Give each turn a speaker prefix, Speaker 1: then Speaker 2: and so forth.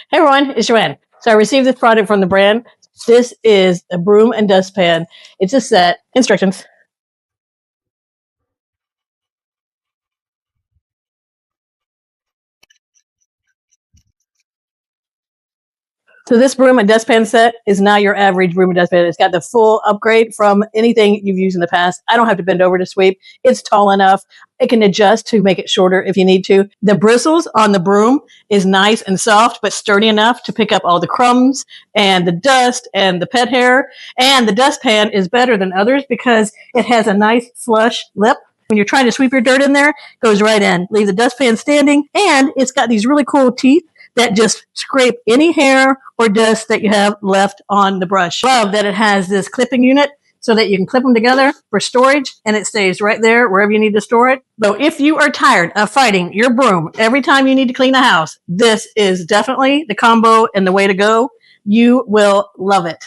Speaker 1: Hey everyone, it's Joanne. So I received this product from the brand. This is a broom and dustpan. It's a set. Instructions. So this broom and dustpan set is not your average broom and dustpan. It's got the full upgrade from anything you've used in the past. I don't have to bend over to sweep. It's tall enough. It can adjust to make it shorter if you need to. The bristles on the broom is nice and soft, but sturdy enough to pick up all the crumbs and the dust and the pet hair. And the dustpan is better than others because it has a nice flush lip. When you're trying to sweep your dirt in there, it goes right in. Leave the dustpan standing, and it's got these really cool teeth that just scrape any hair or dust that you have left on the brush. Love that it has this clipping unit so that you can clip them together for storage, and it stays right there wherever you need to store it. So if you are tired of fighting your broom every time you need to clean a house, this is definitely the combo and the way to go. You will love it.